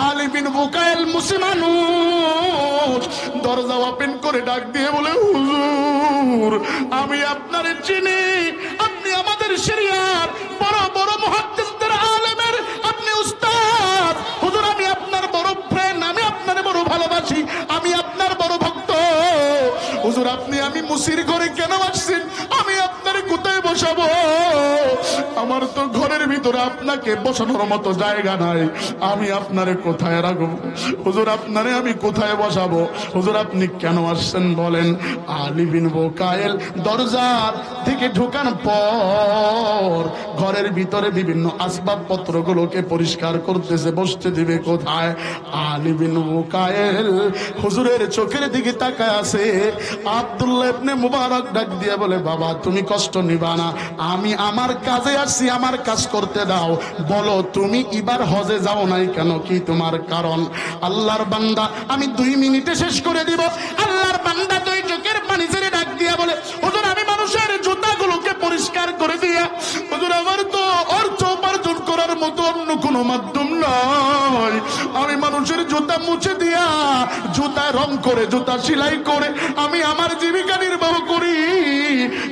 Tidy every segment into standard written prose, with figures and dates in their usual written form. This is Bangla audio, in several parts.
আলী বিন বুকাইল মুসলমান দরজা ওপেন করে ডাক দিয়ে বলে, হুজুর আমি আপনারে চিনি, আপনি আমাদের শরিয়ার বড় বড় মুহাদ্দিসদের আলেমের আপনি উস্তাদ। হুজুর আমি আপনার বড় ফ্রেন্ড, আমি আপনার বড় ভালোবাসি, আমি আপনার বড় ভক্ত। হুজুর আপনি আমি মুসির ঘরে কেন আসছেন? আমি আপনার কোথায় বসাবো? আমার তো ঘরের ভিতরে আপনাকে বসানোর মতো জায়গা নাই, আমি আপনারে কোথায় রাখবো? হুজুর আপনারে আমি কোথায় বসাবো? হুজুর আপনি কেন আসছেন বলেন? আলী বিন বুকাইল দরজার থেকে ঢোকার পর ঘরের ভিতরে বিভিন্ন আসবাবপত্রগুলোকে পরিষ্কার করতেছে, বসতে দিবে কোথায়? আলী বিন বুকাইল হুজুরের চোখের দিকে তাকায় আছে। আব্দুল্লাহ ইবনে মুবারক ডাক দিয়ে বলে, বাবা তুমি কষ্ট নিবা না, আমি আমার কাজে আসছি, আমার কাজ করতে দাও। বলো তুমি এবার হজে যাও নাই কেন, কি তোমার কারণ? আল্লাহর বান্দা আমি 2 মিনিটে শেষ করে দিব। আল্লাহর বান্দা 2 চোখের পানি ছেড়ে ডাক দিয়া বলে, হুজুর আমি মানুষের জুতাগুলোকে পরিষ্কার করে দিয়া, হুজুর আমার তো অর্থ উপার্জন করার মতো অন্য কোনো মাধ্যম নাই, আমি মানুষের জুতা মুছে দিয়া, জুতা রং করে, জুতা সেলাই করে আমি আমার জীবিকা নির্বাহ করি।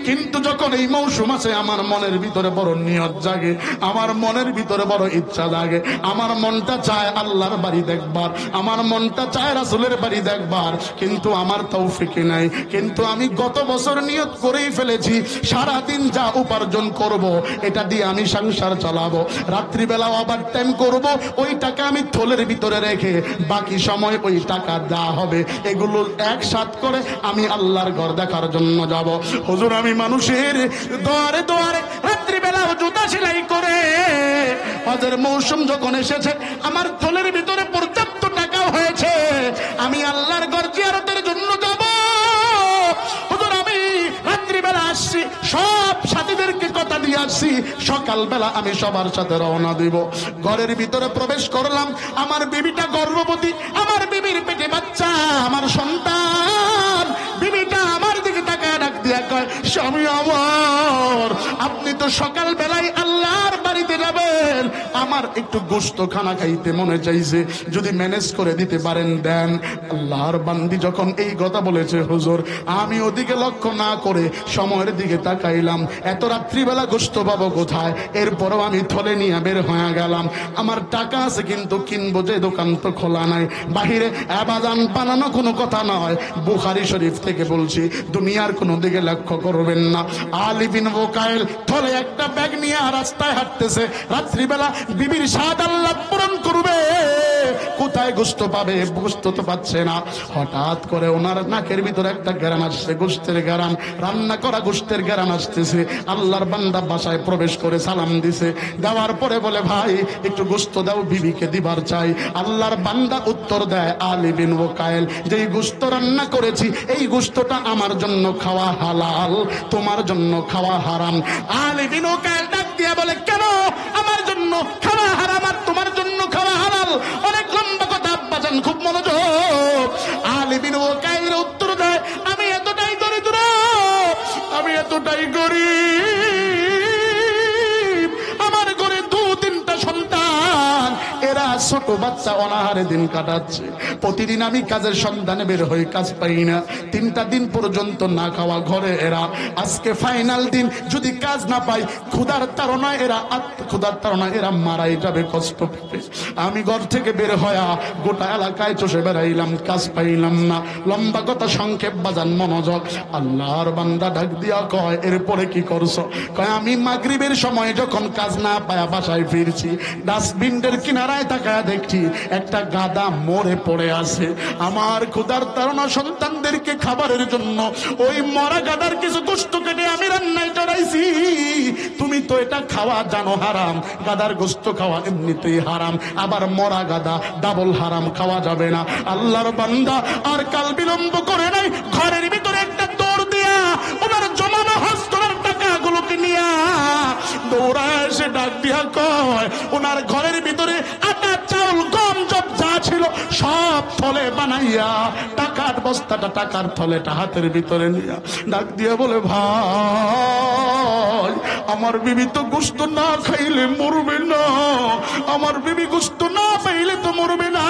কিন্তু যখন এই মৌসুম আছে আমার মনের ভিতরে বড় নিয়ত জাগে, আমার মনের ভিতরে বড় ইচ্ছা জাগে, আমার মনটা চায় আল্লাহর বাড়ি দেখবার, আমার মনটা চায় রাসূলের বাড়ি দেখবার, কিন্তু আমার তৌফিক নাই। কিন্তু আমি গত বছর নিয়ত করেই ফেলেছি সারাদিন যা উপার্জন করব এটা দিয়ে আমি সংসার চালাবো, রাত্রিবেলা ওভার টাইম করব, ওই টাকা আমি থলের ভিতরে রেখে বাকি সময় ওই টাকা দেওয়া হবে, এগুলো একসাথ করে আমি আল্লাহর ঘর দেখার জন্য যাব। হুজুর আমি মানুষের দুয়ারে দুয়ারে রাত্রিবেলা জুতা সেলাই করে, হজের মৌসুম যখন এসেছে আমার থলের ভিতরে পর্যাপ্ত টাকা হয়েছে, আমি আল্লাহর ঘর জিয়ারতের জন্য যাব। হুজুর আমি রাত্রিবেলা আসছি, সব সাথীদেরকে কথা দিয়ে আসছি, সকালবেলা আমি সবার সাথে রওনা দিব। ঘরের ভিতরে প্রবেশ করলাম, আমার বিবিটা গর্ভবতী, আমার বিবির পেটে বাচ্চা, আমার সন্তান। বিবিটা আমার দিকে তাকায় ডাক দিয়া কয়, স্বামী আমার আপনি তো সকাল বেলায় আল্লাহর বাড়িতে যাবেন, আমার একটু গোশত খানা খাইতে মনে চাইছে, যদি ম্যানেজ করে দিতে পারেন দেন। আল্লাহর বান্দি যখন এই কথা বলেছে হুজুর আমি ওদিকে লক্ষ্য না করে সময়ের দিকে তাকাইলাম, এত রাত্রিবেলা গোশত পাবো কোথায়? এরপরও আমি থলে নিয়ে বের হয়ে গেলাম। আমার টাকা আছে কিন্তু কিনবো যে দোকান তো খোলা নাই, বাহিরে আবাজান বানানো কোনো কথা নয়, বুখারী শরীফ থেকে বলছি, দুনিয়ার কোনো দিকে লক্ষ্য করবেন না। আলী বিন বুকাইল থলে একটা ব্যাগ নিয়ে রাস্তায় হাঁটতেছে, রাত্রিবেলা বিবির স্বাদ আল্লাহ পূরণ করবে, কোথায় গোশত পাবে? গোশত তো পাচ্ছে না। হঠাৎ করে ওনার নাকের ভিতরে একটা গ্রাম আসছে, গোশতের গ্রাম, রান্না করা গোশতের গ্রাম আসতেছে। আল্লাহর বান্দা বাসায় প্রবেশ করে সালাম দিছে, দেওয়ার পরে বলে, ভাই একটু গোশত দাও, বিবিকে দিবার চাই। আল্লাহর বান্দা উত্তর দেয়, আলী বিন বুকাইল যেই গোশত রান্না করেছি এই গোশতটা আমার জন্য খাওয়া হালাল, তোমার জন্য খাওয়া হারাম। আলী বিন বুকাইল ডাক দিয়ে বলে, কেন আমার জন্য খাওয়া হারাম আর তোমার জন্য খাওয়া হালাল? অনেক লম্বা কথা আব্বাজান, খুব মনোযোগ। আলী বিন বুকাইল উত্তর দেয়, আমি এতটাই দরিদ্র, আমি এতটাই গরিব, আমার ঘরে 2-3টা সন্তান, এরা ছোট বাচ্চা অনাহারে দিন কাটাচ্ছে, প্রতিদিন আমি কাজের সন্ধানে বের হই, কাজ পাই না, 3টা দিন পর্যন্ত না খাওয়া ঘরে এরা। আজকে ফাইনাল দিন, যদি কাজ না পাই ক্ষুধার তাড়নায় এরা মারাই যাবে, কষ্ট পেতে। আমি ঘর থেকে বের হয়া গোটা এলাকায় চষে বেড়াইলাম, কাজ পাইলাম না। লম্বা কথা সংক্ষেপ বাজান, মনোযোগ। আল্লাহর বান্দা ডাক দিয়া কয়, এরপরে কি করছো? কয়, আমি মাগরিবের সময় যখন কাজ না পায়া বাসায় ফিরছি, ডাস্টবিনের কিনারায় তাকায় দেখছি একটা গাদা মরে পড়ে আছে। আমার ক্ষুধার তাড়না সন্তানদেরকে খাবারের জন্য ওই মরা গাদার কিছু গোশত কেটে আমি রান্নায় চড়াইছি। তুমি তো এটা খাওয়া জানো হারাম, গাদার গোশত খাওয়া এমনিতেই হারাম, আবার মরা গাদা ডাবল হারাম, খাওয়া যাবে না। আল্লাহর বান্দা আর কাল বিলম্ব করে নাই, ঘরের ভিতরে একটা দৌড় দিয়া ওনার জমানো হজ করার টাকাগুলোকে নিয়া দৌড়ায় এসে ডাক দিয়া কয়, ওনার ঘরের ভিতরে আটা চাউল গম জব যা ছিল সব ফলে বানাইয়া টাকা বস্তাটা টাকার থলেটা হাতের ভিতরে নিয়ে ডাক দিয়ে বলে, ভাই আমার বিবি তো গোশত না খাইলে মরবে না, আমার বিবি গোশত না পাইলে তো মরবে না,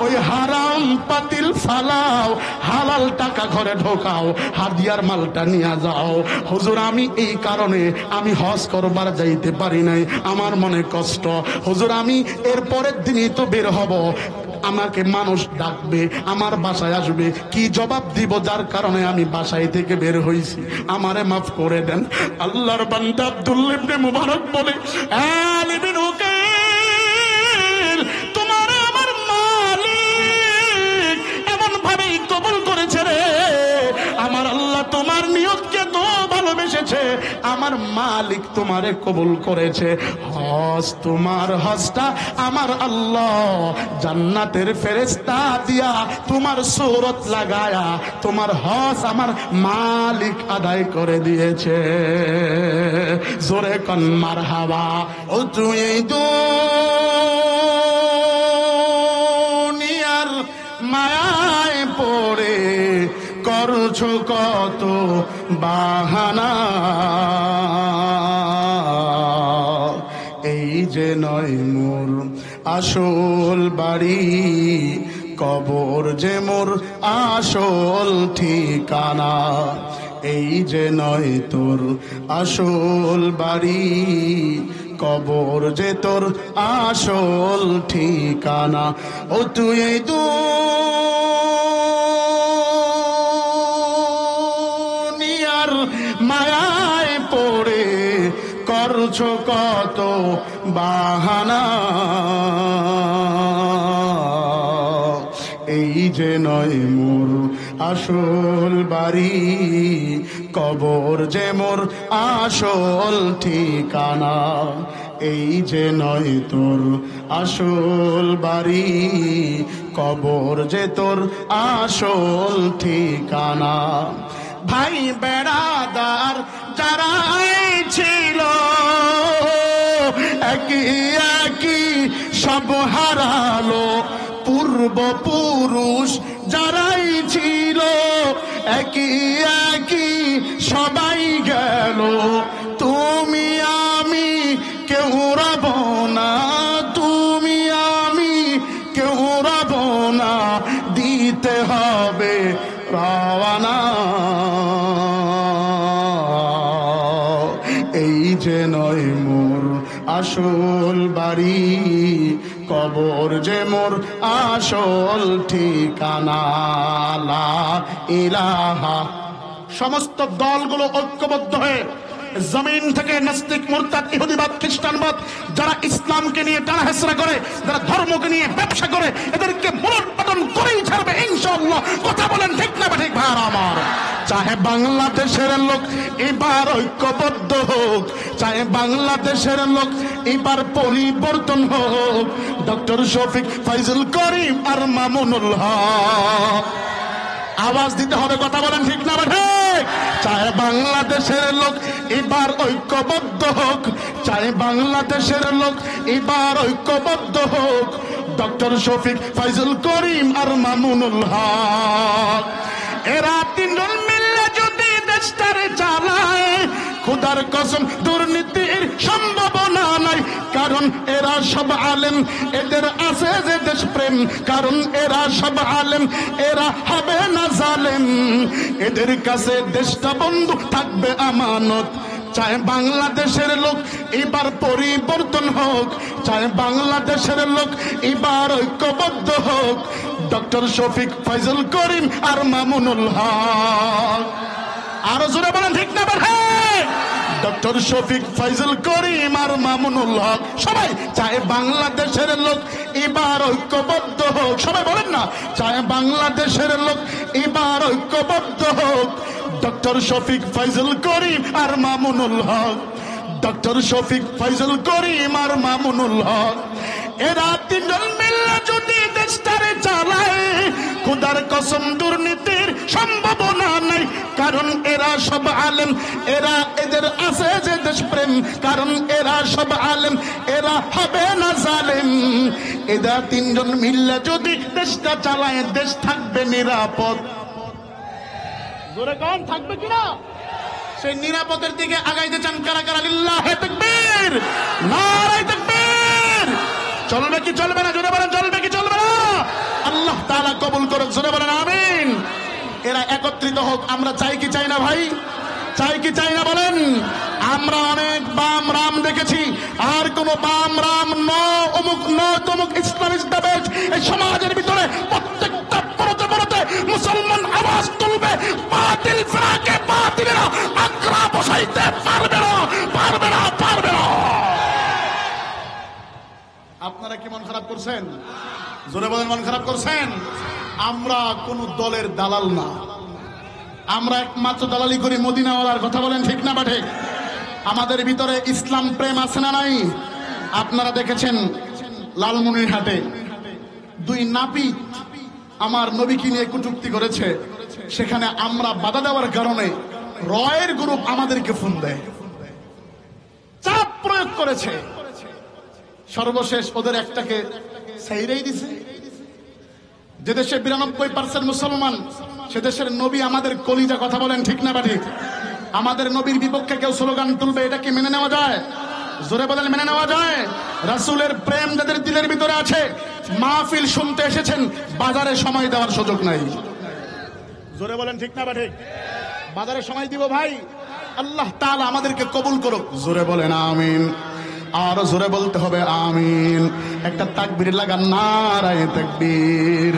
ওই হারাম পাতিল ফালাও, হালাল টাকা ঘরে ঢোকাও, হাদিয়ার মালটা নিয়ে যাও। হুজুর আমি এই কারণে আমি হজ করবার যাইতে পারি নাই, আমার মনে কষ্ট। হুজুর আমি এর পরের দিনই তো বের হব, আমাকে মানুষ ডাকবে, আমার বাসায় আসবে, কি জবাব দিব? যার কারণে আমি বাসায় থেকে বের হইছি, আমারে মাফ করে দেন। আল্লাহর বান্দা আব্দুল্লাহ ইবনে মুবারক বলে, আলী বিন উকাইল তোমার আমার মালিক এমন ভাবেই কবুল করেছে রে, আমার আল্লাহ তোমার নিয়তকে তো ভালোবেসেছে, আমার মালিক তোমারে কবুল করেছে। হজ তোমার হজটা আমার আল্লাহ জান্নাতের ফেরেশতা দিয়া তোমার সূরত লাগায়া তোমার হজ আমার মালিক আদায় করে দিয়েছে। জোরে কোন মারহাবা। ও তুই দুনিয়ার মায়ায় পড়ে করছো কত বাহানা, এই যে নয় মোর আসল বাড়ি, কবর যে মোর আসল ঠিকানা, এই যে নয় তোর আসল বাড়ি, কবর যে তোর আসল ঠিকানা। ও তুই এই দুনিয়ার মায়ায় পড়ে করছো কত বাহানা, এই যে নয় মোর আসল বাড়ি, কবর যে মোর আসল ঠিকানা, এই যে নয় তোর আসল বাড়ি, কবর যে তোর আসল ঠিকানা। ভাই বেড়াদার যারা ছিল একই একই সব হারালো, পূর্বপুরুষ যারাই ছিল একই একই সবাই গেল, তুমি আমি কেউ রব না, তুমি আমি কেউ রব না, দিতে হবে রওয়ানা, এই যে নয় মোর আসল বাড়ি, কবর যে মোর আসল ঠিকানা। লা ইলাহা। সমস্ত দলগুলো ঐক্যবদ্ধ হয়ে জমিন থেকে নাস্তিক, মুরতাদ, ইহুদিবাদ, খ্রিস্টানবাদ যারা ইসলামকে নিয়ে টানাহেসরা করে, যারা ধর্মকে নিয়ে ব্যবসা করে, এদেরকে মূলোৎপাটন করেই ছাড়বে ইনশাআল্লাহ। কথা বলেন ঠিক না ঠিক ভাই আমার? চাহে বাংলাদেশের লোক এবার ঐক্যবদ্ধ হোক, চাহে বাংলাদেশের লোক এবার পরিবর্তন হোক, ডক্টর শফিক, ফাইজুল করিম আর মামুনুল হক আওয়াজ দিতে হবে। কথা বলেন ঠিক না ঠিক? চাহে বাংলাদেশের লোক এবার ঐক্যবদ্ধ হোক, চাহে বাংলাদেশের লোক এবার ঐক্যবদ্ধ হোক, ডক্টর শফিক, ফাইজুল করিম আর মামুনুল হক এরা তিনজন মিলে যদি দেশটারে চালায়, খুদার কসম দুর্নীতির সম্ভাবনা নাই, কারণ এরা সব আলেম, এদের আছে যে দেশ প্রেম, কারণ এরা সব আলেম, এরা হবে না জালেম, এদের কাছে দেশটা বন্ধু থাকবে আমানত। চাহে বাংলাদেশের লোক এবার পরিবর্তন হোক, চাহে বাংলাদেশের লোক এবার ঐক্যবদ্ধ হোক, ডক্টর শফিক, ফাইজুল করিম আর মামুনুল হক। আরো জোরে বলেন ঠিক না ভাই? ডক্টর শফিক, ফাইজুল করিম আর মামুনুল হক সবাই চাহে বাংলাদেশের লোক এবার ঐক্যবদ্ধ হোক। সবাই বলেন না, চাহে বাংলাদেশের লোক এবার ঐক্যবদ্ধ হোক, ডক্টর শফিক, ফাইজুল করিম আর মামুনুল হক, ডক্টর শফিক, ফাইজুল করিম আর মামুনুল হক এরা তিনজন মিলে যদি দেশটারে চালায়, খুদার কসম দুর্নীতির সম্ভাবনা নাই, কারণ এরা সব আলেম, এরা এদের আছে যে দেশপ্রেম, কারণ এরা সব আলেম, এরা হবে না জালেম। এরা তিনজন মিললে যদি দেশটা চালায়, দেশ থাকবে নিরাপদ। জোরে কোন থাকবে কিনা? সেই নিরাপদের দিকে আগাইতে চান কারা কারা? লিল্লাহে তাকবীর, নারে তাকবীর। চলবে কি চলবে না? জোরে বলেন, চলবে কি চলবে না? আল্লাহ তাআলা কবুল করুন, জোরে বলেন আমিন। এরা একত্রিত হোক, আমরা চাই কি চাই না ভাই? চাই কি চাই না বলেন? আমরা অনেক বাম রাম দেখেছি, আর কোন বাম রাম ন অমুক ন তমুক ইসলামিস্ট দাবেজ এই সমাজের ভিতরে প্রত্যেকটা পরতে পরতে মুসলমান আওয়াজ তুলবে, বাতিল ফিরাকে বাতিলেরা আকরা বসাইতে পারবে না, পারবে না, পারবে না। আপনারা কি মন খারাপ করছেন? জোরে বলেন, মন খারাপ করছেন? আমরা কোন দলের দালাল না, আমরা একমাত্র দালালি করি মদিনাওয়ালার। কথা বলেন ঠিক না বাঠে? আমাদের ভিতরে ইসলাম প্রেম আছে না নাই? আপনারা দেখেছেন লালমনিরহাটে দুই নাপিত আমার নবীকে নিয়ে কটূক্তি করেছে, সেখানে আমরা বাধা দেওয়ার কারণে রয়ের গ্রুপ আমাদেরকে ফোন দেয়, চাপ প্রয়োগ করেছে। সর্বশেষ ওদের একটাকে ছাইড়াই দিছে। যে দেশে 92% মুসলমান, সে দেশের নবী আমাদের কলিজা। কথা বলেন ঠিক না বাঠি? আমাদের নবীর বিপক্ষে কেউ স্লোগান তুলবে, এটা কি মেনে নেওয়া যায়? জোরে বলেন, মেনে নেওয়া যায়? রাসূলের প্রেম যাদের দিলের ভিতরে আছে, মাহফিল শুনতে এসেছেন, বাজারে সময় দেওয়ার সুযোগ নাই। জোরে বলেন ঠিক না বাঠি? বাজারে সময় দিব ভাই। আল্লাহ তাআলা আমাদেরকে কবুল করুক, জোরে বলেন আমিন। আর জোরে বলতে হবে আমিন। একটা তাকবীর লাগান, নারায়ে তাকবীর।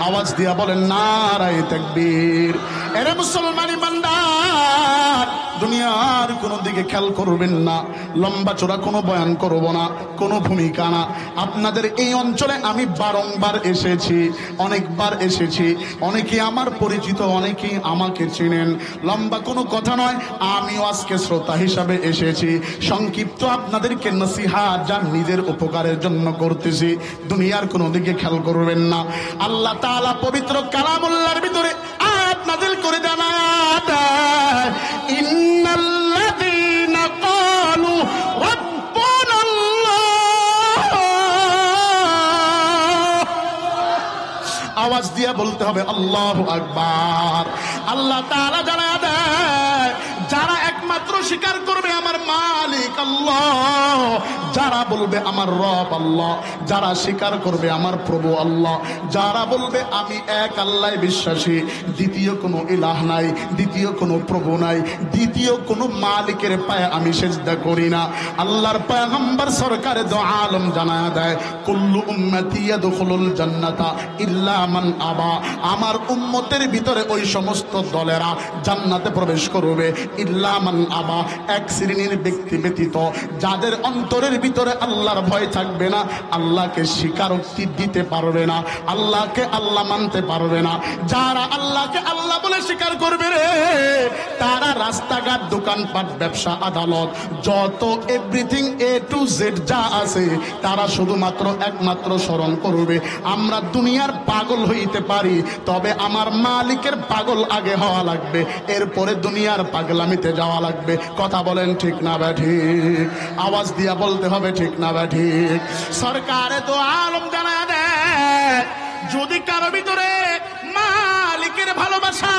আওয়াজ দিয়া বলেন নারায়ে তাকবীর। এরে মুসলমান ইমানদার, দুনিয়ার কোন দিকে খেয়াল করবেন না, লম্বা চোরা কোনো বয়ান করব না, কোনো ভূমিকা না। আপনাদের এই অঞ্চলে আমি বারংবার এসেছি, অনেকবার এসেছি, অনেকে আমার পরিচিত, অনেকেই আমাকে চেনেন। লম্বা কোনো কথা নয়, আমিও আজকে শ্রোতা হিসাবে এসেছি। সংক্ষিপ্ত আপনাদেরকে নসিহত যা নিজের উপকারের জন্য করতেছি, দুনিয়ার কোনো দিকে খেয়াল করবেন না। আল্লাহ তাআলা পবিত্র কালামুল্লাহর ভিতরে আয়াত নাযিল করে দেন, ইন্নাল্লাযীনা ক্বালু রাব্বুনাল্লাহ। আওয়াজ দিয়ে বলতে হবে আল্লাহু আকবার। আল্লাহ তাআলা জানায়া দেয়, যারা একমাত্র স্বীকার করবে আমার মালিক আল্লাহ, যারা বলবে আমার রব আল্লাহ, যারা স্বীকার করবে আমার প্রভু আল্লাহ, যারা বলবে আমি এক আল্লাহ বিশ্বাসী, দ্বিতীয় কোনো ইলাহ নাই, দ্বিতীয় কোনো প্রভু নাই, দ্বিতীয় কোনো মালিকের পায়ে আমি সিজদা করি না। আল্লাহর পয়গম্বর সরকারে দো আলম জানায়া দেয়, কুল্লু উম্মতি ইয়াদখুলুল জান্নাতা ইল্লা মান আবা। আমার উম্মতের ভিতরে ওই সমস্ত দলেরা জান্নাতে প্রবেশ করবে, ইল্লা মান আবা, এক শ্রেণীর ব্যক্তি ব্যতীত, যাদের অন্তরের ভিতরে আল্লাহর ভয় থাকবে না, আল্লাহকে স্বীকারোক্তি দিতে পারবে না, আল্লাহকে আল্লাহ মানতে পারবে না। যারা আল্লাহকে আল্লাহ বলে স্বীকার করবে রে, তারা রাস্তাঘাট, দোকানপাট, ব্যবসা, আদালত, যত এভরিথিং এ টু জেড যা আছে, তারা শুধুমাত্র একমাত্র স্মরণ করবে আমরা দুনিয়ার পাগল হইতে পারি, তবে আমার মালিকের পাগল আগে হওয়া লাগবে, এরপরে দুনিয়ার পাগলামিতে যাওয়া লাগবে। কথা বলেন ঠিক না ঠিক? আওয়াজ দিয়া বলতে হবে ঠিক না ঠিক? সরকারে তো আলম জানা দেয়, যদি কারো ভিতরে মালিকের ভালোবাসা,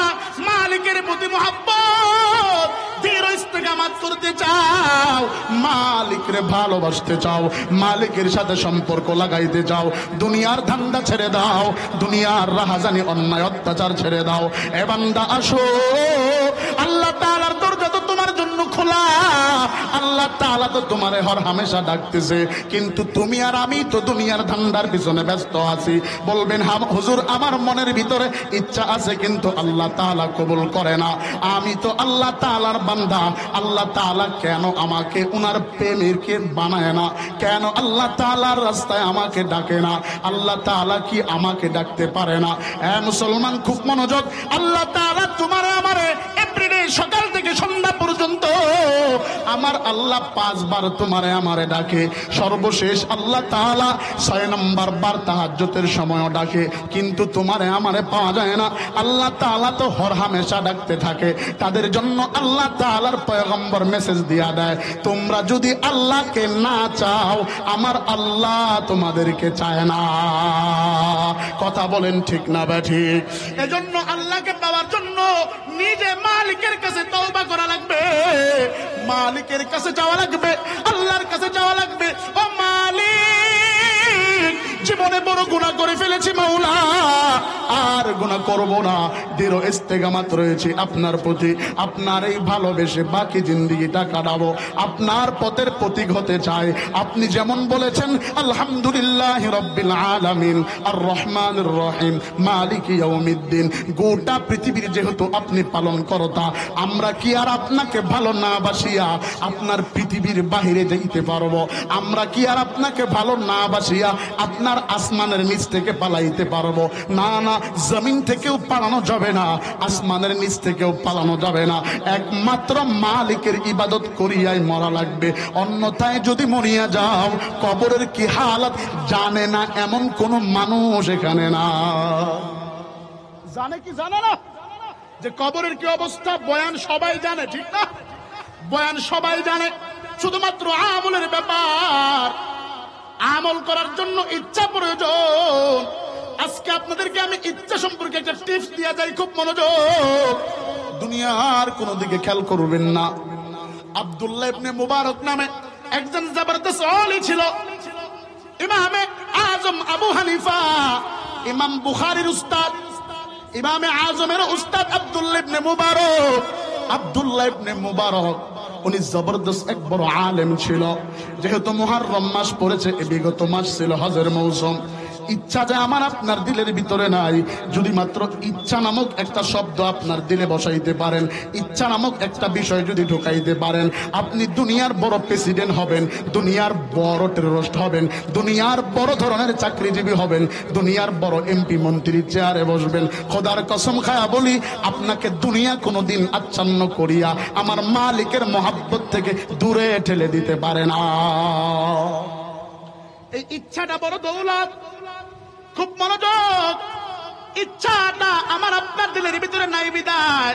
মালিকের প্রতি মহব্বত, দৃঢ় ইস্তেকামাত করতে চাও, মালিকের ভালোবাসতে চাও, মালিকের সাথে সম্পর্ক লাগাইতে চাও, দুনিয়ার ধান্দা ছেড়ে দাও, দুনিয়ার রাহাজানি, অন্যায়, অত্যাচার ছেড়ে দাও। এ বান্দা আসো, আল্লাহ তাআলার দরজা তো তোমার জন্য খোলা, আল্লাহ তাআলা তো তোমারে হর হামেশা ডাকতেছে, কিন্তু তুমি আর আমি তো দুনিয়ার ধান্দার পিছনে ব্যস্ত আছি। বলবেন হুজুর আমার মনের ভিতরে ইচ্ছা আছে, কিন্তু আল্লাহ তাআলা কবুল করে না, আমি তো আল্লাহ তাআলার বান্দা, আল্লাহ তাআলা কেন আমাকে উনার প্রেমেরকে বানায় না? কেন আল্লাহ তাআলার রাস্তায় আমাকে ডাকে না? আল্লাহ তাআলা কি আমাকে ডাকতে পারে না? মুসলমান খুব মনোযোগ, আল্লাহ তাআলা তোমারে আমারে এভরিডে সকাল থেকে সন্ধ্যা পর্যন্ত আমার আল্লাহ 5 বার তোমারে আমারে ডাকে, সর্বশেষ আল্লাহ তাআলা 6 নম্বর বার তাহাজ্জুদের সময়ও ডাকে, কিন্তু তোমারে আমারে পাওয়া যায় না। আল্লাহ তাআলা তো হরহামেশা ডাকতে থাকে। তাদের জন্য আল্লাহ তাআলার পয়গম্বর মেসেজ দিয়া দেয়, তোমরা যদি আল্লাহকে না চাও আমার আল্লাহ তোমাদেরকে চায় না। কথা বলেন ঠিক না ঠিক? এজন্য আল্লাহকে পাওয়ার জন্য নিজে মালিকের কাছে তওবা করা লাগবে, মালিকের কাছে যাওয়া লাগবে, আল্লাহর কাছে যাওয়া লাগবে। ও মালিক, জীবনে বড় গুনাহ করে ফেলেছি মাওলা, আর গুনাহ করব না। দৃঢ় ইস্তেকামাত রয়েছে আপনার প্রতি, আপনার এই ভালোবেসে বাকি জিন্দেগিটা কাটাবো, আপনার পথের প্রতীক হতে চাই। আপনি যেমন বলেছেন আলহামদুলিল্লাহি রাব্বিল আলামিন আর রহমানির রহিম মালিকি ইয়াউমিদ্দিন, গোটা পৃথিবীর যেহেতু আপনি পালন করতা, আমরা কি আর আপনাকে ভালো না বাসিয়া আপনার পৃথিবীর বাহিরে যাইতে পারবো? আমরা কি আর আপনাকে ভালো না বাসিয়া আপনার আসমানের নিচ থেকে পালাইতে পারবো? না না, জমিন থেকেও পালানো যাবে না, আসমানের নিচ থেকেও পালানো যাবে না। একমাত্র মালিকের ইবাদত করিয়াই মরা লাগবে, অন্যথায় যদি মরিয়া যাও কবরের কি হালাত জানে না এমন কোন মানুষ এখানে না। জানে কি জানে না যে কবরের কি অবস্থা? বয়ান সবাই জানে, ঠিক না? বয়ান সবাই জানে, শুধুমাত্র আমলের ব্যাপার। আমল করার জন্য ইচ্ছা প্রয়োজন। আজকে আপনাদেরকে আমি ইচ্ছা সম্পর্কে একটা টিপস দিয়া যাই, খুব মনোযোগ। দুনিয়ার কোনো দিকে খেয়াল করবেন না। আব্দুল্লাহ ইবনে মুবারক নামে একজন জবরদস্ত আলী ছিল। ইমামে আজম আবু হানিফা, ইমাম বুখারীর উস্তাদ, ইমামে আজমের উস্তাদ আব্দুল্লাহ ইবনে মুবারক। আব্দুল্লাহ ইবনে মুবারক উনি জবরদস্ত এক বড় আলেম ছিল। যেহেতু মুহররম মাস পড়েছে, বিগত মাস ছিল হজের মৌসুম। ইচ্ছা যে আমার আপনার দিলের ভিতরে নাই, যদি মাত্র ইচ্ছা নামক একটা শব্দ আপনার দিলে বসাইতে পারেন, ইচ্ছা নামক একটা বিষয় যদি ঢুকাইতে পারেন, আপনি দুনিয়ার বড় প্রেসিডেন্ট হবেন, দুনিয়ার বড় টেররিস্ট হবেন, দুনিয়ার বড় ধরনের চাকরিজীবী হবেন, দুনিয়ার বড় এমপি মন্ত্রীর চেয়ারে বসবেন। খোদার কসম খায়া বলি, আপনাকে দুনিয়া কোনোদিন আচ্ছন্ন করিয়া আমার মালিকের মহাব্বত থেকে দূরে ঠেলে দিতে পারে না। এই ইচ্ছাটা বড় দৌলত। খুব মনোযোগ, ইচ্ছাটা আমার আপনার দিলের ভিতরে নাই বিদায়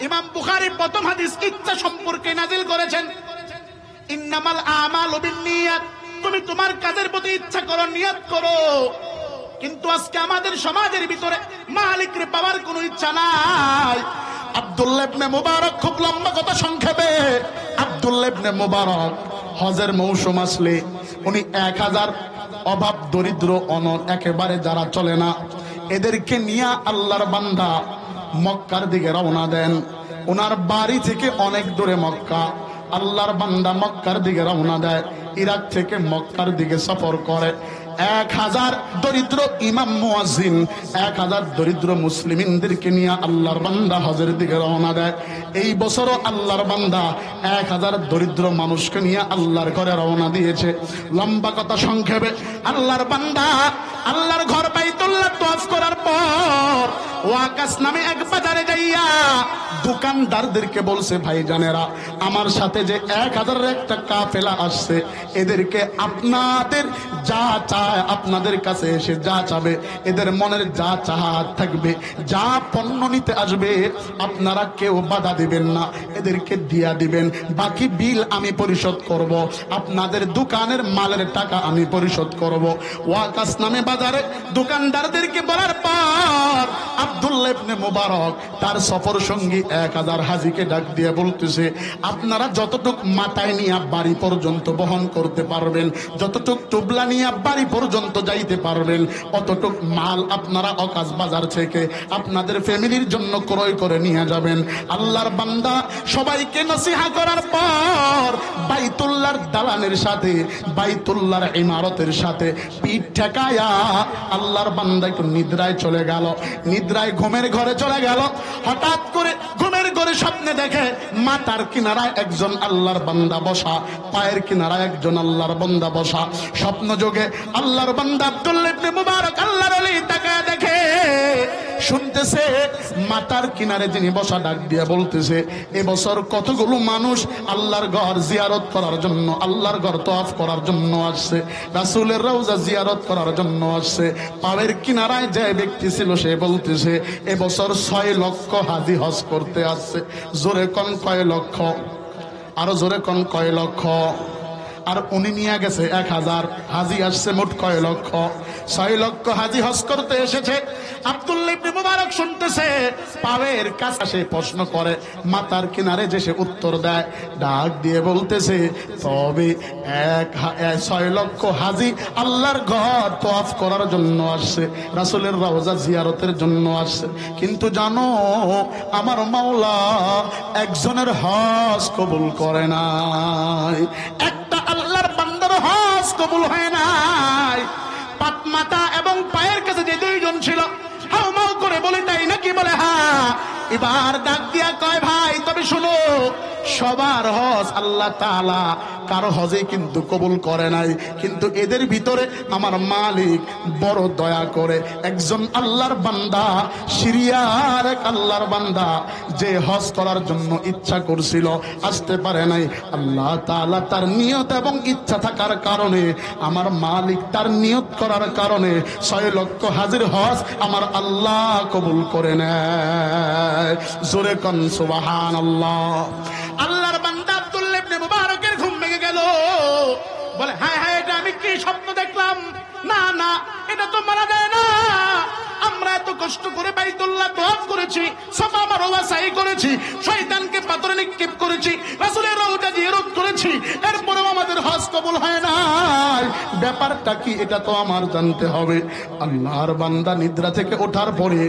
ইমাম বুখারী প্রথম হাদিস ইচ্ছা সম্পর্কে নাজিল করেছেন, ইন্নামাল আমালু বিন্নিয়াত। তুমি তোমার কাজের প্রতি ইচ্ছা করো, নিয়ত করো। কিন্তু আজকে আমাদের সমাজের ভিতরে মালিকের পাওয়ার কোনো ইচ্ছা নাই। আব্দুল্লাহ ইবনে মুবারক, খুব লম্বা কথা সংক্ষেপে, আব্দুল্লাহ ইবনে মুবারক হজের মৌসুম আসলে উনি 1000 অভাব দরিদ্র অনর একেবারে যারা চলে না, এদেরকে নিয়ে আল্লাহর বান্দা মক্কার দিকে রওনা দেন। ওনার বাড়ি থেকে অনেক দূরে মক্কা। আল্লাহর বান্দা মক্কার দিকে রওনা দেয়, ইরাক থেকে মক্কার দিকে সফর করে। 1000 দরিদ্র ইমাম মুয়াজ্জিন, 1000 দরিদ্র মুসলিমিনদেরকে নিয়ে আল্লাহর বান্দা হজের দিকে রওনা দেয়। এই বছরও আল্লাহর বান্দা 1000 দরিদ্র মানুষকে নিয়ে আল্লাহর ঘরে রওনা দিয়েছে। লম্বা কথা সংক্ষেপে, আল্লাহর বান্দা আল্লাহর ঘর বাইতুল্লাহ তওয়াফ করার পর ওয়াকাস নামে এক বাজারে যাইয়া দোকানদারদেরকে বলছে, ভাই জানেরা, আমার সাথে যে 1000 একটা কাফেলা আসছে, এদেরকে আপনাদের যা চায়, আপনাদের কাছে এসে যা চাবে, এদের মনের যা চাহাত থাকবে, যা পণ্য নিতে আসবে, আপনারা কেউ বাধা দিবেন না, এদেরকে দিয়া দিবেন। বাকি বিল আমি পরিশোধ করব, আপনাদের দোকানের মালের টাকা আমি পরিশোধ করব। ওয়াকাস নামে বাজারে দোকানদারদেরকে বলার পর আব্দুল্লাহ ইবনে মুবারক তার সফর সঙ্গী 1000 হাজীকে ডাক দিয়ে বলতেছে, আপনারা যতটুক মাথায় নিয়ে বাড়ি পর্যন্ত বহন করতে পারবেন, যতটুক টুবলা নিয়ে বাড়ি পর্যন্ত যাইতে পারবেন, অতটুক মাল আপনারা অকাজ বাজার থেকে আপনাদের ফ্যামিলির জন্য ক্রয় করে নিয়ে যাবেন। আল্লাহর বান্দা সবাইকে নসিহা করার পর বাইতুল্লাহর দালানের সাথে, বাইতুল্লাহর ইমারতের সাথে পিঠ ঠেকায়া আল্লাহর বান্দা একটু নিদ্রায় চলে গেল। নিদ্রায় ঘুমের ঘরে চলে গেল। হঠাৎ করে ঘুমের ঘরে স্বপ্নে দেখে মাথার কিনারায় একজন আল্লাহর বান্দা বসা, পায়ের কিনারায় একজন আল্লাহর বান্দা বসা। স্বপ্ন যোগে আল্লাহর বান্দা আব্দুল্লাহ ইবনে মুবারক আল্লাহর ওলি তাকায় দেখে, শুনতে বলতেছে, মাতার কিনারে যিনি বসা ডাক দিয়ে বলতেছে, এবছর কতগুলো মানুষ আল্লাহর ঘর জিয়ারত করার জন্য, আল্লাহর ঘর তওয়াফ করার জন্য আসছে, রাসূলের রওজা জিয়ারত করার জন্য আসছে। পাবের কিনারায় যে ব্যক্তি ছিল সে বলতেছে, এবছর 6 লক্ষ হাজি হজ করতে আসছে। জোরে কোন কয় লক্ষ? আরো জোরে কোন কয় লক্ষ? আর উনি নিয়ে গেছে 1000 হাজি, আসছে মোট কয় লক্ষ? 6 লক্ষ হাজি হজ করতে এসেছে। আব্দুল্লাহ ইবনে মুবারক শুনতেছে, পাবের কাছে সে প্রশ্ন করে, মাতার কিনারে যে সে উত্তর দেয়, ডাক দিয়ে বলতেছে, তবে 6 লক্ষ হাজি আল্লাহর ঘর তওয়াফ করার জন্য আসছে, রাসূলের রওজা জিয়ারতের জন্য আসছে। কিন্তু জানো, আমার মাওলা একজনের হজ কবুল করে নাই, একটা আল্লাহর বান্দার হজ কবুল হয় নাই। পাত মাথা এবং পায়ের কাছে যে দুইজন ছিল, হাউ মাউ করে বলে, তাই নাকি? বলে হ্যাঁ। এবার ডাক দিয়া কয়, ভাই তবে শুনো, সবার হজ আল্লাহ তাআলা কারো হজে কিন্তু কবুল করে নাই, কিন্তু এদের ভিতরে আমার মালিক বড় দয়া করে একজন আল্লাহর বান্দা, সিরিয়ার এক আল্লাহর বান্দা, যে হজ করার জন্য ইচ্ছা করছিল, আসতে পারে নাই। আল্লাহ তাআলা তার নিয়ত এবং ইচ্ছা থাকার কারণে, আমার মালিক তার নিয়ত করার কারণে 6 লক্ষ হাজির হজ আমার আল্লাহ কবুল করে নেয়। জোরে কোন সুবহানাল্লাহ। আল্লাহর বান্দা আব্দুল্লাহ ইবনে মুবারকের ঘুম ভেঙে গেল। বলে, হায় হায়, এটা আমি কি স্বপ্ন দেখলাম? না না, এটা তো মারা যায় না। আমরা এত কষ্ট করে বাইতুল্লাহ তওয়াফ করেছি, সাফা মারওয়া সাই করেছি, শয়তানকে পাথরে নিক্ষেপ করেছি, রাসূলের রওজা জিয়ারত করেছি, এরপরেও আমাদের হজ কবুল হয় না। ব্যাপারটা কি এটা তো আমার জানতে হবে। আল্লাহর বান্দা নিদ্রা থেকে ওঠার পরে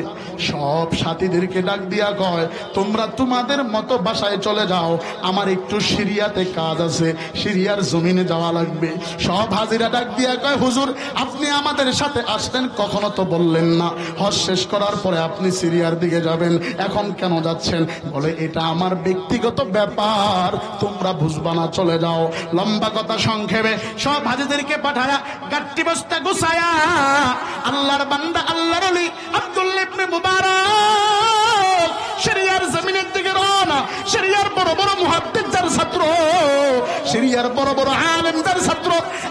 সব সাথীদেরকে ডাক দিয়া কয়, তোমরা তোমাদের মতো বাসায় চলে যাও, আমার একটু সিরিয়াতে কাজ আছে, সিরিয়ার জমিনে যাওয়া লাগবে। সব হাজিরা ডাক দিয়া কয়, হুজুর আপনি আমাদের সাথে আসলেন, কখনো তো বললেন না হজ শেষ করার পরে আপনি সিরিয়ার দিকে যাবেন, এখন কেন যাচ্ছেন? বলে, এটা আমার ব্যক্তিগত ব্যাপার, তোমরা বুঝবা না, চলে যাও। লম্বা কথা সংক্ষেপে সব হাজিদেরকে পাঠায়া গাট্টি বস্তা গুছায়া আল্লাহর বান্দা, আল্লাহর ওলি আব্দুল্লাহ ইবনে মুবারক সিরিয়ার জমিনের দিকে রওনা। সিরিয়ার বড় বড় মুহাদ্দিস যার ছাত্র, সিরিয়ার বড় বড় আলেম যার ছাত্র,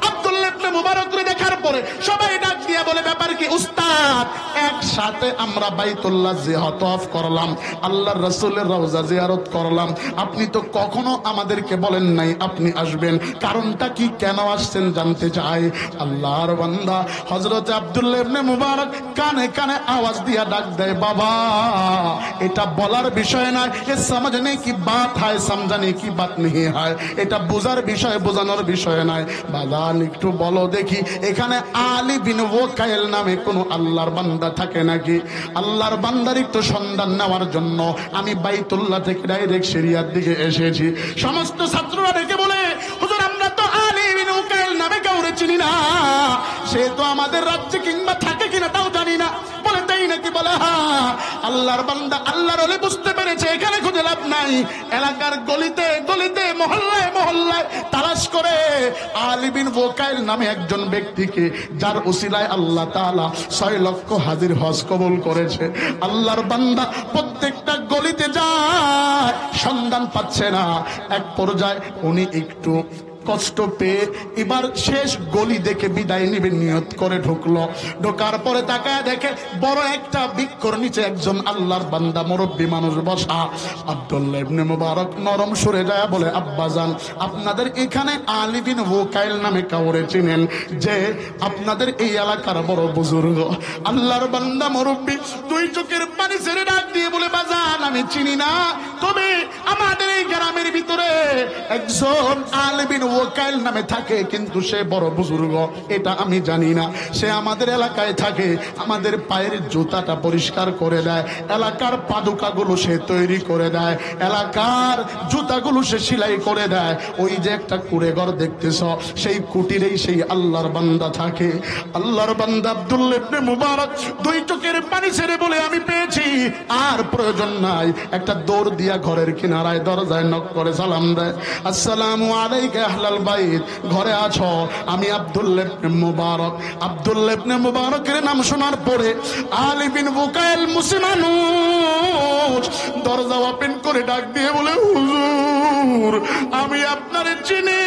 আব্দুল্লাহ ইবনে মুবারককে দেখার পরে সবাই ডাক দিয়া বলে, ব্যাপার কি উস্তাদ? একসাথে আমরা বাইতুল্লাহ জিয়ারত তওয়াফ করলাম, আল্লাহর রাসূলের রওজা জিয়ারত করলাম, আপনি তো কখনো আমাদেরকে বলেন নাই আপনি আসবেন, কারণটা কি, কেন আসছেন জানতে চাই। আল্লাহর বান্দা হযরত আব্দুল্লাহ ইবনে মুবারক কানে কানে আওয়াজ দিয়া ডাক দেয়, বাবা এটা বলার বিষয় না, এ সমঝনে কি বাত হয়, সমঝানে কি বাত नहीं है, এটা বোঝার বিষয়, বোঝানোর বিষয় নয়। বাজান একটু বলো দেখি, এখানে আলী বিন ওয়াকাইল নামে কোন আল্লাহর বান্দা থাকে নাকি? আল্লাহর বান্দার একটু সন্ধান নেওয়ার জন্য আমি বাইতুল্লাহ থেকে ডাইরেক্ট সিরিয়ার দিকে এসেছি। সমস্ত ছাত্ররা ডেকে বলে, হুজুর আমরা তো আলী বিন ওয়াকাইল নামে কাউরে চিনি না, সে তো আমাদের রাজ্যে কিংবা থাকে কিনা তাও জানি না। বলে, তাই নাকি? বলে হ্যাঁ। আল্লাহর বান্দা, আল্লাহর ওলি বুঝতে পেরেছে এখানে খুঁজে লাভ নাই, এলাকার গলিতে গলিতে, মহল্লায় মহল্লায় তালাশ করে আলী বিন ওয়াকাইল নামে একজন ব্যক্তিকে, যার উসিলায় আল্লাহ তাআলা 6 লক্ষ হাজির হজ কবুল করেছে। আল্লাহর বান্দা প্রত্যেকটা গলিতে যায়, সন্ধান পাচ্ছে না। এক পর্যায়ে উনি একটু কষ্ট পেয়ে এবার শেষ গলি দেখে বিদায় নিবে নিয়ত করে ঢুকলো। ঢোকার পরে তাকায় দেখে বড় একটা বৃক্ষর নিচে একজন আল্লাহর বান্দা মুরব্বী মানুষ বসা। আব্দুল্লাহ ইবনে মুবারক নরম সুরে যায় বলে, আব্বাজান আপনাদের এখানে আলী বিন ওয়াকাইল নামে কাউরে চিনেন, যে আপনাদের এই এলাকার বড় বুজুর্গ? আল্লাহর বান্দা মুরব্বী 2 চোখের পানি ছেড়ে ডাক দিয়ে বলে, বাজান আমি চিনি না, তবে আমাদের এই গ্রামের ভিতরে একজন আলী বিন ওয়াকাইল নামে থাকে, কিন্তু সে বড় বুজুর্গ, এটা আমি জানি না। সে আমাদের এলাকায় থাকে, আমাদের পায়ের জুতাটা পরিষ্কার করে দেয়, এলাকার পাদুকাগুলো সে তৈরি করে দেয়, এলাকার জুতাগুলো সে সেলাই করে দেয়। ওই যে একটা কুড়ে ঘর দেখতেছ, সেই কুটিরেই সেই আল্লাহর বান্দা থাকে। আল্লাহর বান্দা আব্দুল্লাহ ইবনে মুবারক 2 চোখের পানি ছেড়ে বলে, আমি পেয়েছি, আর প্রয়োজন নাই। একটা দৌড় দিয়া ঘরের কিনারায় দরজায় নক করে সালাম দেয়, আসসালামু আলাইকা আহলাল বাইত ঘরে আছো? আমি আব্দুল্লাহ ইবনে মুবারক। আব্দুল্লাহ ইবনে মুবারকের নাম শোনার পরে আলী বিন বুকাইল মুসিমানুস দরজা ওপেন করে ডাক দিয়ে বলে, হুজুর আমি আপনারে চিনি,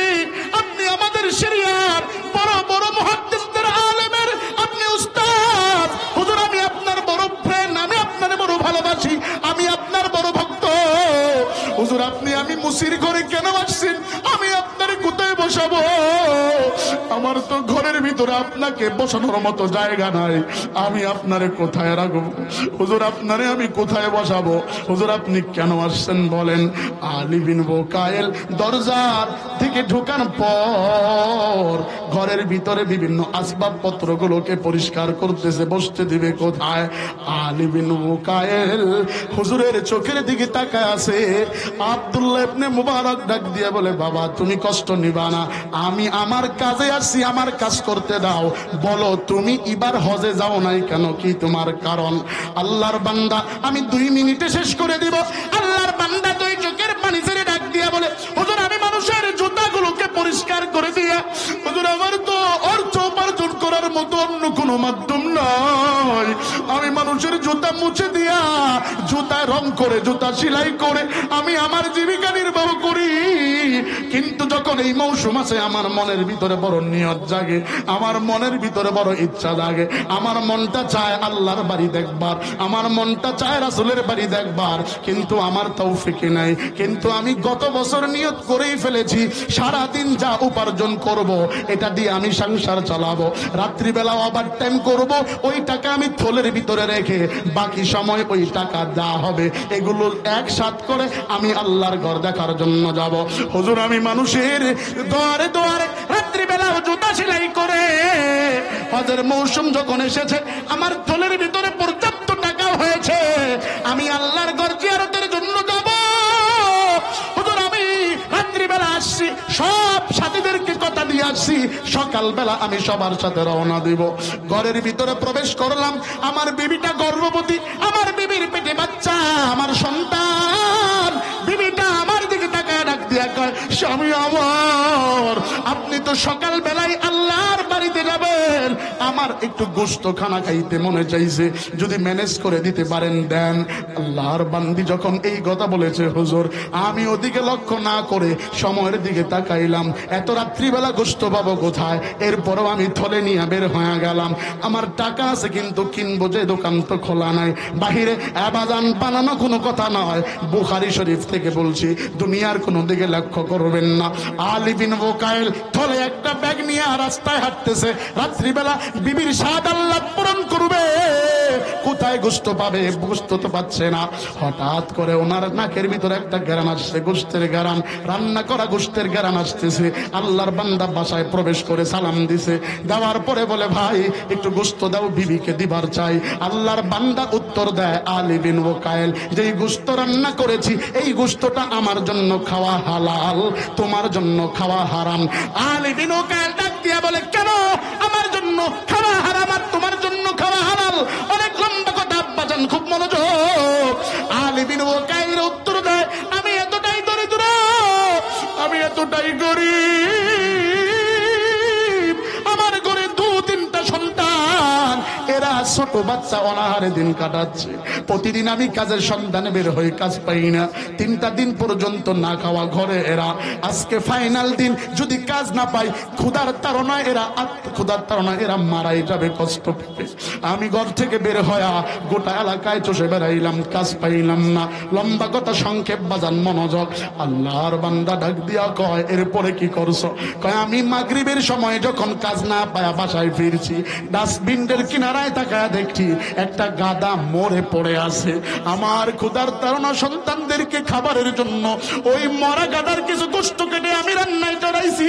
আপনি আমাদের শরিয়ার বড় বড় মুহাদ্দিসদের আলেমের আপনি উস্তাদ। হুজুর আমি আপনার বড় ফ্রেন্ড, আমি আপনার বড় ভালোবাসি, আমি আপনার বড় ভক্ত। হুজুর আপনি আমি মুসির ঘরে কেন আসছেন? আমি আপনার কোথায় বসাবো? আমার তো ঘরের ভিতরে আপনাকে বসানোর মতো জায়গা নাই, আমি আপনারে কোথায় রাখবো? হুজুর আপনারে আমি কোথায় বসাবো? হুজুর আপনি কেন আসছেন বলেন? আলী বিন বুকাইল দরজার থেকে ঢোকার পর ঘরের ভিতরে বিভিন্ন আসবাবপত্রগুলোকে পরিষ্কার করতেছে, বসতে দিবে কোথায়? আলী বিন বুকাইল হুজুরের চোখের দিকে তাকায় আছে। আব্দুল্লাহ ইবনে মুবারক ডাক দিয়ে বলে, বাবা তুমি কষ্ট নিবা না, আমি আমার কাজে আসছি, আমার কাজ করতে দাও। বলো তুমি এবার হজে যাও নাই কেন? কি তোমার কারণ? আল্লাহর বান্দা আমি 2 মিনিটে শেষ করে দিব। আল্লাহর বান্দা 2 চোখের পানি ছেড়ে ডাক দিয়া বলে, হুজুর আমি মানুষের জুতাগুলোকে পরিষ্কার করে দিয়া, হুজুর আমার তো অর্থ উপার্জন করার মতো অন্য কোনো মাধ্যম নাই, আমি মানুষের জুতা মুছে দিয়া, জুতা রং করে, জুতা সেলাই করে আমি আমার জীবিকা নির্বাহ করি। কিন্তু যখন এই মৌসুম আছে আমার মনের ভিতরে বড় নিয়ত জাগে, আমার মনের ভিতরে বড় ইচ্ছা জাগে, আমার মনটা চায় আল্লাহর বাড়ি দেখবার, আমার মনটা চায় রাসূলের বাড়ি দেখবার, কিন্তু আমার তৌফিক নাই। কিন্তু আমি গত বছর নিয়ত করেই ফেলেছি সারাদিন যা উপার্জন করব এটা দিয়ে আমি সংসার চালাবো, রাত্রিবেলা ওভার টাইম করব, ওই টাকা আমি থলের ভিতরে রেখে বাকি সময় ওই টাকা দেওয়া হবে, এগুলো একসাথ করে আমি আল্লাহর ঘর দেখার জন্য যাব। হুজুর আমি মানুষের দুয়ারে দুয়ারে রাত্রিবেলা জুতা সেলাই করে, হজের মৌসুম যখন এসেছে আমার থলের ভিতরে পর্যাপ্ত টাকা হয়েছে, আমি আল্লাহর ঘর জিয়ারতের জন্য যাব। হুজুর আমি রাত্রিবেলা আসছি, সব সাথীদেরকে কথা দিয়ে আসছি, সকালবেলা আমি সবার সাথে রওনা দিব। ঘরের ভিতরে প্রবেশ করলাম, আমার বিবিটা গর্ভবতী, আমার বিবির পেটে বাচ্চা, আমার সন্তান। বিবিটা আমার দিকে তাকায় ডাক দিয়া কয়, স্বামী আমার আপনি তো সকাল বেলায় আল্লাহর বাড়িতে যাবেন, আমার একটু গোশত খানা খাইতে মনে চাইছে, যদি ম্যানেজ করে দিতে পারেন দেন। আল্লাহর বান্দি যখন এই কথা বলেছে হুজুর আমি ওদিকে লক্ষ্য না করে সময়ের দিকে তাকাইলাম, এত রাত্রিবেলা গোশত পাবো কোথায়? এরপরও আমি থলে নিয়ে বের হয়ে গেলাম। আমার টাকা আছে কিন্তু কিনবো যে দোকান তো খোলা নাই, বাহিরে আবাদান বানানো কোনো কথা নয়, বুখারী শরীফ থেকে বলছি, দুনিয়ার কোনো দিকে লক্ষ্য করবেন না। আলী বিন বুকাইল থলে একটা ব্যাগ নিয়ে রাস্তায় হাঁটতেছে, রাত্রিবেলা বিবির স্বাদ আল্লাহ পূরণ করবে, কোথায় গোশত পাবে? গোশত তো পাচ্ছে না। হঠাৎ করে ওনার নাকের ভিতরে একটা গ্রাম আসছে, গোশতের গ্রাম, রান্না করা গোশতের গ্রাম আসতেছে। আল্লাহর বান্দা বাসায় প্রবেশ করে সালাম দিছে, দেওয়ার পরে বলে, ভাই একটু গোশত দাও, বিবিকে দিবার চাই। আল্লাহর বান্দা উত্তর দেয়, আলী বিন বুকাইল যেই গোশত রান্না করেছি এই গোশতটা আমার জন্য খাওয়া হালাল, তোমার জন্য খাওয়া হারাম। আলী বিন বুকাইল ডাক দিয়া বলে, কেন আমার জন্য খাওয়া হারাম আর তোমার জন্য খাওয়া হালাল? অনেক লম্বা কথা আব্বাজান, খুব মনোযোগ। আলী বিন বুকাইল উত্তর দেয়, আমি এতটাই দরিদ্র, আমি এতটাই গরিব, আমার ঘরে 2-3টা সন্তান, এরা ছোট বাচ্চা অনাহারে দিন কাটাচ্ছে, প্রতিদিন আমি কাজের সন্ধানে বের হয়ে কাজ পাই না, 3টা দিন পর্যন্ত না খাওয়া ঘরে এরা, আজকে ফাইনাল দিন, যদি কাজ না পাই ক্ষুধার তাড়নায় এরা মারাই যাবে কষ্ট পেতে। আমি ঘর থেকে বের হয়ে গোটা এলাকায় চষে বেড়াইলাম, কাজ পাইলাম না। লম্বা কথা সংক্ষেপ বাজান, মনোযোগ। আল্লাহর বান্দা ডাক দিয়া কয়, এরপরে কি করছো? কয়, আমি মাগরিবের সময় যখন কাজ না পায়া বাসায় ফিরছি, ডাস্টবিনের কিনারায় তাকায় দেখছি একটা গাদা মরে পড়ে আছে। আমার ক্ষুধার তাড়না সন্তানদেরকে খাবারের জন্য ওই মরা গাদার কিছু গোশত কেটে আমি রান্নায় চড়াইছি।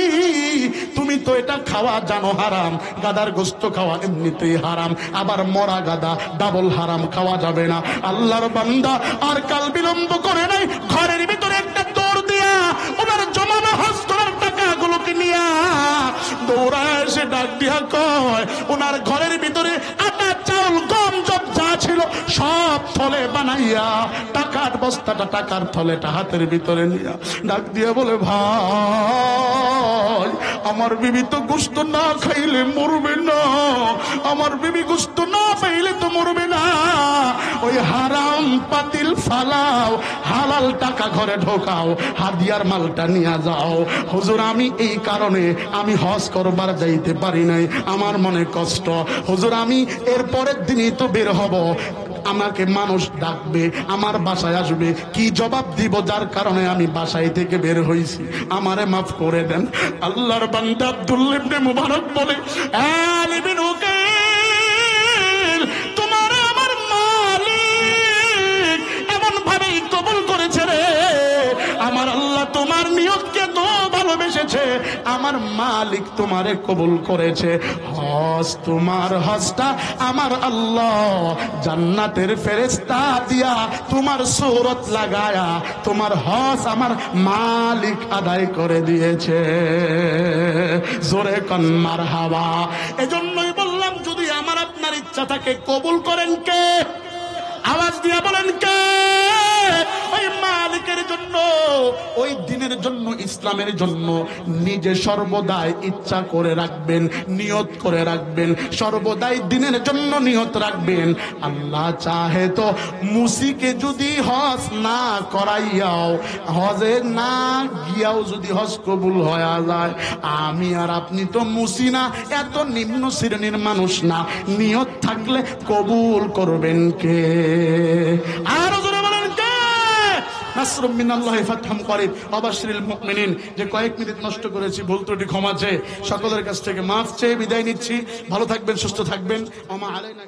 তুমি তো এটা খাওয়া জানো হারাম, গাদার গোশত খাওয়া এমনিতেই হারাম, আবার মরা গাদা ডাবল হারাম, খাওয়া যাবে না। আল্লাহর বান্দা আর কাল বিলম্ব করে নাই, ঘরের ভিতরে একটা দৌড় দিয়া ওনার জমানো হজ করার টাকাগুলোকে নিয়া দৌড়ায় এসে ডাক দিয়া কয়, ওনার ঘরের ভিতরে আটা চাউল গম জব যা ছিল সব থলে বানাইয়া টাকার বস্তাটা টাকার থলেটা হাতের ভিতরে নিয়ে ডাক দিয়ে বলে, ভাই আমার বিবি তো গোশত না খাইলে মরবে না, আমার বিবি গোশত না পাইলে তো মরবে না, ওই হারাম পাতিল ফালাও, হালাল টাকা ঘরে ঢোকাও, হাদিয়ার মালটা নিয়ে যাও। হুজুর আমি এই কারণে আমি হজ করবার যাইতে পারি নাই, আমার মনে কষ্ট। হুজুর আমি এর পরের দিনই তো বের হব, আমাকে মানুষ ডাকবে, আমার বাসায় আসবে, কি জবাব দিব, যার কারণে আমি বাসায় থেকে বের হইছি, আমারে মাফ করে দেন। আল্লাহর বান্দা আব্দুল্লাহ ইবনে মুবারক বলে, আলী বিন উকাইল তোমার আমার মালিক এমন ভাবেই কবুল করেছে রে, আমার আল্লাহ তোমার নিয়তকে তো ভালোবেসেছে, আমার মালিক তোমারে কবুল করেছে। হজ তোমার হজটা আমার আল্লাহ জান্নাতের ফেরেশতা দিয়া তোমার সূরত লাগায়া তোমার হজ আমার মালিক আদায় করে দিয়েছে। জোরে কোন মারহাবা। এজন্যই বললাম যদি আমার আপনার ইচ্ছা থাকে কবুল করেন কে? আওয়াজ দিয়ে বলেন কে? ওই মালিকের জন্য, ওই দিনের জন্য, ইসলামের জন্য নিজে সর্বদাই ইচ্ছা করে রাখবেন, নিয়ত করে রাখবেন, সর্বদাই দিনের জন্য নিয়ত রাখবেন। আল্লাহ চাহে তো মুসিকে যদি হজ না করাইয়াও, হজে না গিয়াও যদি হজ কবুল হয়ে যায়, আমি আর আপনি তো মুসি না, এত নিম্ন শ্রেণীর মানুষ না, নিয়ত থাকলে কবুল করবেন কে? আরো জোরে বলেন কে? নাসরুম মিনাল্লাহি ফাতহুম করিব ওয়াবাশশিরিল মুমিনিন। যে কয়েক মিনিট নষ্ট করেছি, ভুল ত্রুটি ক্ষমা চেয়ে সকলের কাছ থেকে মাফ চেয়ে বিদায় নিচ্ছি। ভালো থাকবেন, সুস্থ থাকবেন। ওমা আলাইনা